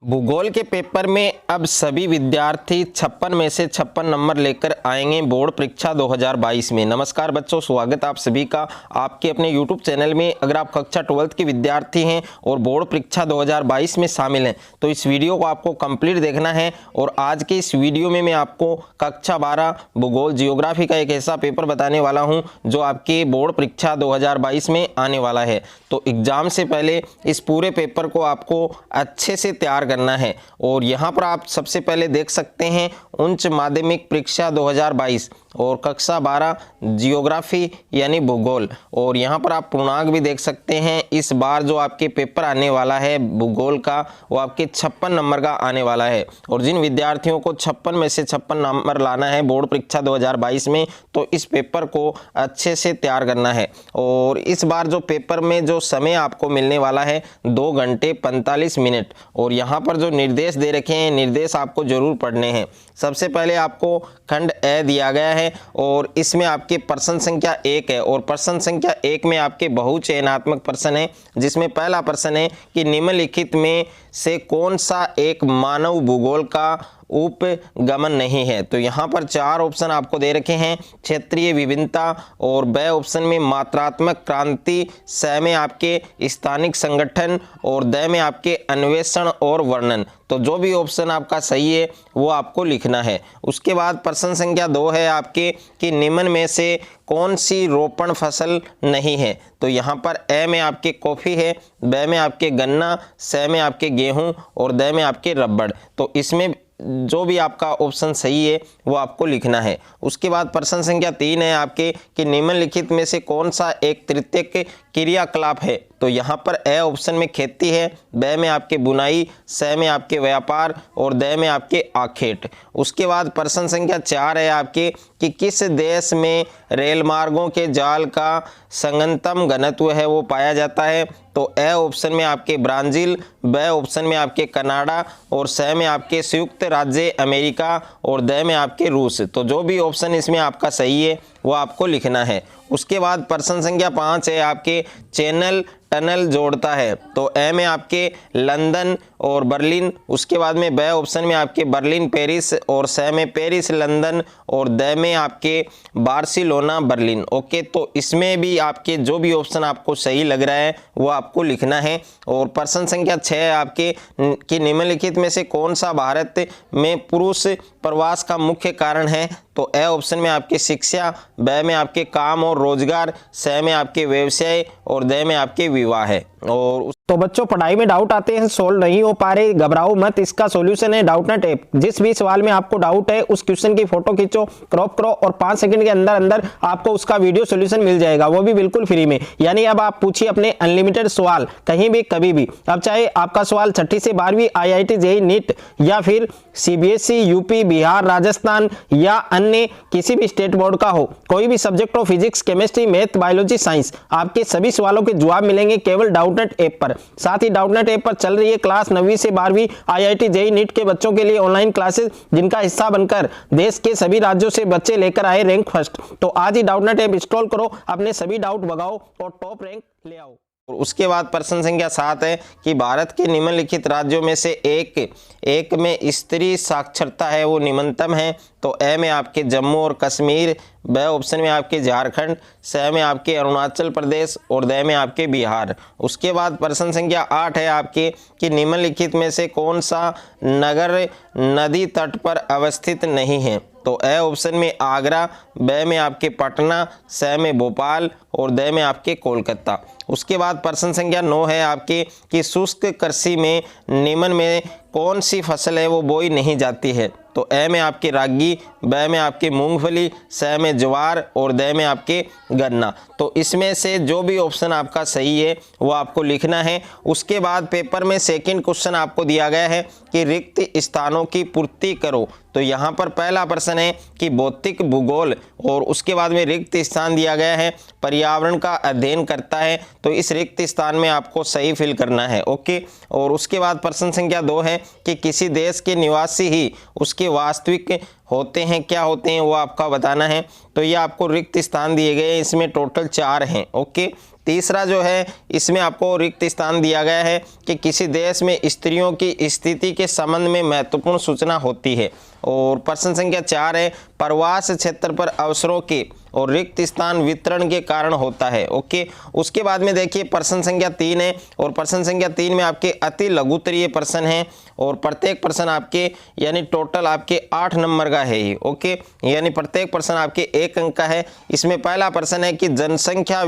भूगोल के पेपर में अब सभी विद्यार्थी 56 में से 56 नंबर लेकर आएंगे बोर्ड परीक्षा 2022 में। नमस्कार बच्चों, स्वागत आप सभी का आपके अपने यूट्यूब चैनल में। अगर आप कक्षा 12th के विद्यार्थी हैं और बोर्ड परीक्षा 2022 में शामिल हैं तो इस वीडियो को आपको कंप्लीट देखना है। और आज के इस वीडियो में मैं आपको कक्षा 12 भूगोल जियोग्राफी का एक ऐसा पेपर बताने वाला हूँ जो आपके बोर्ड परीक्षा 2022 में आने वाला है। तो एग्जाम से पहले इस पूरे पेपर को आपको अच्छे से तैयार करना है। और यहाँ पर आप सबसे पहले देख सकते हैं उच्च माध्यमिक परीक्षा 2022 और कक्षा 12 जियोग्राफी यानी भूगोल। और यहाँ पर आप पूर्णांक भी देख सकते हैं। इस बार जो आपके पेपर आने वाला है भूगोल का वो आपके 56 नंबर का आने वाला है। और जिन विद्यार्थियों को 56 में से 56 नंबर लाना है बोर्ड परीक्षा 2022 में तो इस पेपर को अच्छे से तैयार करना है। और इस बार जो पेपर में जो समय आपको मिलने वाला है 2 घंटे 45 मिनट। और यहाँ पर जो निर्देश दे रखे हैं निर्देश आपको जरूर पढ़ने हैं। सबसे पहले आपको खंड ए दिया गया है और इसमें आपके प्रश्न संख्या 1 है। और प्रश्न संख्या 1 में आपके बहुचयनात्मक प्रश्न है, जिसमें पहला प्रश्न है कि निम्नलिखित में से कौन सा एक मानव भूगोल का उपगमन नहीं है। तो यहाँ पर 4 ऑप्शन आपको दे रखे हैं, क्षेत्रीय विभिन्नता, और ब ऑप्शन में मात्रात्मक क्रांति, स में आपके स्थानिक संगठन, और द में आपके अन्वेषण और वर्णन। तो जो भी ऑप्शन आपका सही है वो आपको लिखना है। उसके बाद प्रश्न संख्या 2 है आपके कि निम्न में से कौन सी रोपण फसल नहीं है। तो यहाँ पर ए में आपके कॉफ़ी है, ब में आपके गन्ना, स में आपके गेहूं, और द में आपके रबड़। तो इसमें जो भी आपका ऑप्शन सही है वो आपको लिखना है। उसके बाद प्रश्न संख्या 3 है आपके कि निम्नलिखित में से कौन सा एक तृतीयक क्रियाकलाप है। तो यहाँ पर ए ऑप्शन में खेती है, ब में आपके बुनाई, स में आपके व्यापार, और द में आपके आखेट। उसके बाद प्रश्न संख्या 4 है आपके कि किस देश में रेल मार्गों के जाल का संगतम घनत्व है वो पाया जाता है। तो ए ऑप्शन में आपके ब्राज़ील, ब ऑप्शन में आपके कनाडा, और स में आपके संयुक्त राज्य अमेरिका, और द में आपके रूस। तो जो भी ऑप्शन इसमें आपका सही है वो आपको लिखना है। उसके बाद प्रश्न संख्या 5 है आपके चैनल टनल जोड़ता है। तो ए में आपके लंदन और बर्लिन, उसके बाद में ब ऑप्शन में आपके बर्लिन पेरिस, और स में पेरिस लंदन, और द में आपके बार्सिलोना बर्लिन। ओके, तो इसमें भी आपके जो भी ऑप्शन आपको सही लग रहा है वो आपको लिखना है। और प्रश्न संख्या 6 है आपके कि निम्नलिखित में से कौन सा भारत में पुरुष प्रवास का मुख्य कारण है। तो ए ऑप्शन में आपके शिक्षा, ब में आपके काम और रोजगार, स में आपके व्यवसाय, और द में आपके विवाह है। और तो बच्चों पढ़ाई में डाउट आते हैं, सोल्व नहीं हो पा रहे, घबराओ मत। इसका सॉल्यूशन है डाउटनेट ऐप। जिस भी सवाल में आपको डाउट है उस क्वेश्चन की फोटो खींचो, क्रॉप करो, और 5 सेकंड के अंदर अंदर आपको उसका वीडियो सॉल्यूशन मिल जाएगा, वो भी बिल्कुल फ्री में। यानी अब आप पूछिए अपने अनलिमिटेड सवाल कहीं भी कभी भी। अब चाहे आपका सवाल 6ठी से 12वीं IIT JEE नीट या फिर CBSE यूपी बिहार राजस्थान या अन्य किसी भी स्टेट बोर्ड का हो, कोई भी सब्जेक्ट हो, physics chemistry math biology science, आपके सभी सवालों के जवाब मिलेंगे केवल डाउटनेट ऐप पर। साथ ही डाउटनेट ऐप पर चल रही है क्लास 9वीं से 12वीं IIT JEE नीट के बच्चों के लिए ऑनलाइन क्लासेस, जिनका हिस्सा बनकर देश के सभी राज्यों से बच्चे लेकर आए रैंक फर्स्ट। तो आज ही डाउटनेट ऐप इंस्टॉल करो, अपने सभी डाउट भगाओ और टॉप रैंक ले आओ। और उसके बाद प्रश्न संख्या 7 है कि भारत के निम्नलिखित राज्यों में से एक में स्त्री साक्षरता है वो निम्नतम है। तो ए में आपके जम्मू और कश्मीर, ब ऑप्शन में आपके झारखंड, स में आपके अरुणाचल प्रदेश, और द में आपके बिहार। उसके बाद प्रश्न संख्या 8 है आपके कि निम्नलिखित में से कौन सा नगर नदी तट पर अवस्थित नहीं है। तो ए ऑप्शन में आगरा, ब में आपके पटना, स में भोपाल, और द में आपके कोलकाता। उसके बाद प्रश्न संख्या 9 है आपके कि शुष्क कृषि में निम्न में कौन सी फसल है वो बोई नहीं जाती है। तो ए में आपके रागी, ब में आपके मूंगफली, स में ज्वार, और द में आपके गन्ना। तो इसमें से जो भी ऑप्शन आपका सही है वो आपको लिखना है। उसके बाद पेपर में सेकंड क्वेश्चन आपको दिया गया है कि रिक्त स्थानों की पूर्ति करो। तो यहाँ पर पहला प्रश्न है कि भौतिक भूगोल, और उसके बाद में रिक्त स्थान दिया गया है पर्यावरण का अध्ययन करता है। तो इस रिक्त स्थान में आपको सही फिल करना है। ओके, और उसके बाद प्रश्न संख्या 2 है कि किसी देश के निवासी ही उसके वास्तविक होते हैं, क्या होते हैं वो आपका बताना है। तो ये आपको रिक्त स्थान दिए गए हैं, इसमें टोटल 4 हैं। ओके, तीसरा जो है इसमें आपको रिक्त स्थान दिया गया है कि किसी देश में स्त्रियों की स्थिति के संबंध में महत्वपूर्ण सूचना होती है। और प्रश्न संख्या 4 है प्रवास क्षेत्र पर अवसरों के और रिक्त स्थान वितरण के कारण होता है। ओके, उसके बाद में देखिए प्रश्न संख्या 3 है और प्रश्न संख्या 3 में आपके अति लघुत्तरीय प्रश्न है और प्रत्येक प्रश्न आपके यानी टोटल आपके 8 नंबर का है ये। ओके, यानी प्रत्येक प्रश्न आपके 1 अंक का है। इसमें पहला प्रश्न है कि जनसंख्या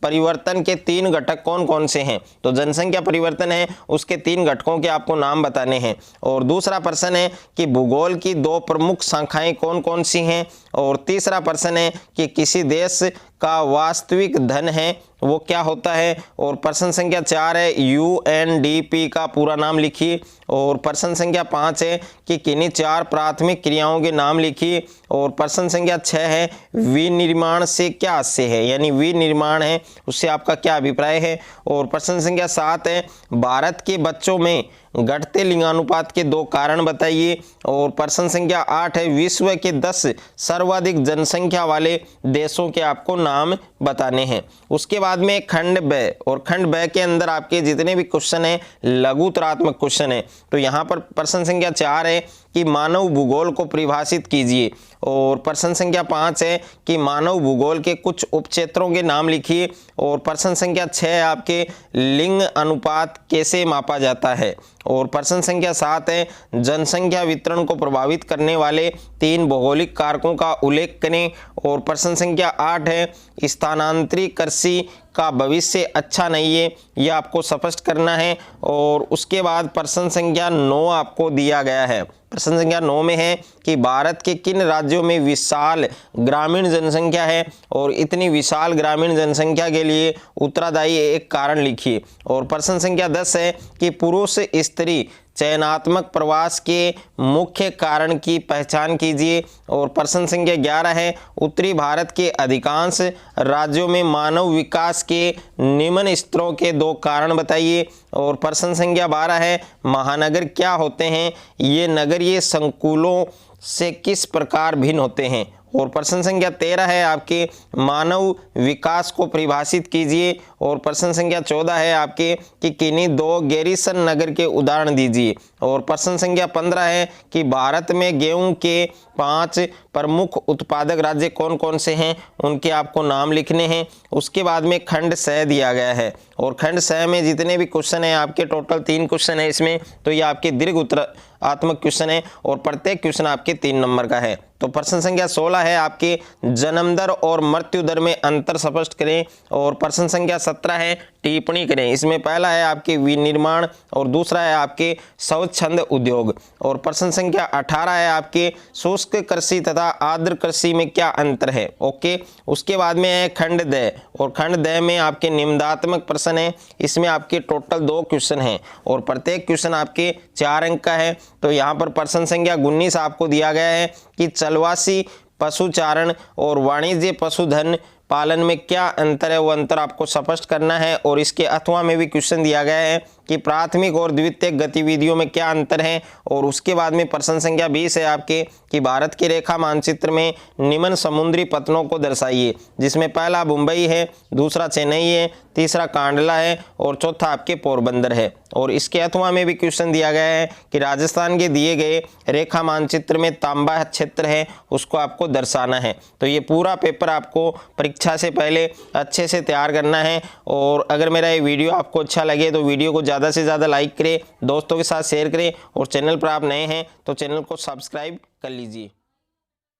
परिवर्तन के 3 घटक कौन कौन से हैं। तो जनसंख्या परिवर्तन है उसके 3 घटकों के आपको नाम बताने हैं। और दूसरा प्रश्न है कि भूगोल की 2 प्रमुख शाखाएं कौन कौन सी हैं। और तीसरा प्रश्न है कि किसी देश का वास्तविक धन है वो क्या होता है। और प्रश्न संख्या 4 है UNDP का पूरा नाम लिखिए। और प्रश्न संख्या 5 है कि किन्हीं 4 प्राथमिक क्रियाओं के नाम लिखिए। और प्रश्न संख्या 6 है विनिर्माण से क्या आशय है, यानी विनिर्माण है उससे आपका क्या अभिप्राय है। और प्रश्न संख्या 7 है भारत के बच्चों में घटते लिंगानुपात के 2 कारण बताइए। और प्रश्न संख्या 8 है विश्व के 10 सर्वाधिक जनसंख्या वाले देशों के आपको नाम बताने हैं। उसके बाद में खंड ब, और खंड ब के अंदर आपके जितने भी क्वेश्चन है लघुतरात्मक क्वेश्चन है। तो यहाँ पर प्रश्न संख्या 4 है कि मानव भूगोल को परिभाषित कीजिए। और प्रश्न संख्या 5 है कि मानव भूगोल के कुछ उपक्षेत्रों के नाम लिखिए। और प्रश्न संख्या 6 आपके लिंग अनुपात कैसे मापा जाता है। और प्रश्न संख्या 7 है जनसंख्या वितरण को प्रभावित करने वाले 3 भौगोलिक कारकों का उल्लेख करें। और प्रश्न संख्या 8 है स्थानांतरी कृषि का भविष्य अच्छा नहीं है, यह आपको स्पष्ट करना है। और उसके बाद प्रश्न संख्या 9 आपको दिया गया है। प्रश्न संख्या 9 में है कि भारत के किन राज्यों में विशाल ग्रामीण जनसंख्या है और इतनी विशाल ग्रामीण जनसंख्या के लिए उत्तरदायी एक कारण लिखिए। और प्रश्न संख्या 10 है कि पुरुष स्त्री चयनात्मक प्रवास के मुख्य कारण की पहचान कीजिए। और प्रश्न संख्या 11 है उत्तरी भारत के अधिकांश राज्यों में मानव विकास के निम्न स्तरों के 2 कारण बताइए। और प्रश्न संख्या 12 है महानगर क्या होते हैं, ये नगरीय संकुलों से किस प्रकार भिन्न होते हैं। और प्रश्न संख्या 13 है आपके मानव विकास को परिभाषित कीजिए। और प्रश्न संख्या 14 है आपके कि किन्हीं 2 गैरीसन नगर के उदाहरण दीजिए। और प्रश्न संख्या 15 है कि भारत में गेहूं के 5 प्रमुख उत्पादक राज्य कौन कौन से हैं, उनके आपको नाम लिखने हैं। उसके बाद में खंड स दिया गया है। और खंड स में जितने भी क्वेश्चन हैं आपके टोटल 3 क्वेश्चन है इसमें, तो ये आपके दीर्घ उत्तरात्मक क्वेश्चन है और प्रत्येक क्वेश्चन आपके 3 नंबर का है। तो प्रश्न संख्या 16 है आपके जन्म दर और मृत्यु दर में अंतर स्पष्ट करें। और प्रश्न संख्या 17 है टिप्पणी करें। इसमें पहला है आपके विनिर्माण और दूसरा है आपके स्वच्छंद उद्योग। और प्रश्न संख्या 18 है आपके शुष्क कृषि तथा आर्द्र कृषि में क्या अंतर है। ओके, उसके बाद में है खंड द। और खंड द में आपके निम्नात्मक प्रश्न है, इसमें आपके टोटल 2 क्वेश्चन हैं और प्रत्येक क्वेश्चन आपके 4 अंक का है। तो यहाँ पर प्रश्न संख्या 19 आपको दिया गया है कि चलवासी पशुचारण और वाणिज्य पशुधन पालन में क्या अंतर है, वो अंतर आपको स्पष्ट करना है। और इसके अथवा में भी क्वेश्चन दिया गया है कि प्राथमिक और द्वितीयक गतिविधियों में क्या अंतर है। और उसके बाद में प्रश्न संख्या 20 है आपके कि भारत के रेखा मानचित्र में निम्न समुद्री पत्तनों को दर्शाइए, जिसमें पहला मुंबई है, दूसरा चेन्नई है, तीसरा कांडला है और चौथा आपके पोरबंदर है। और इसके अथवा में भी क्वेश्चन दिया गया है कि राजस्थान के दिए गए रेखा मानचित्र में तांबा क्षेत्र है, उसको आपको दर्शाना है। तो ये पूरा पेपर आपको परीक्षा से पहले अच्छे से तैयार करना है। और अगर मेरा ये वीडियो आपको अच्छा लगे तो वीडियो को ज़्यादा से ज़्यादा लाइक करें, दोस्तों के साथ शेयर करें और चैनल पर आप नए हैं तो चैनल को सब्सक्राइब कर लीजिए।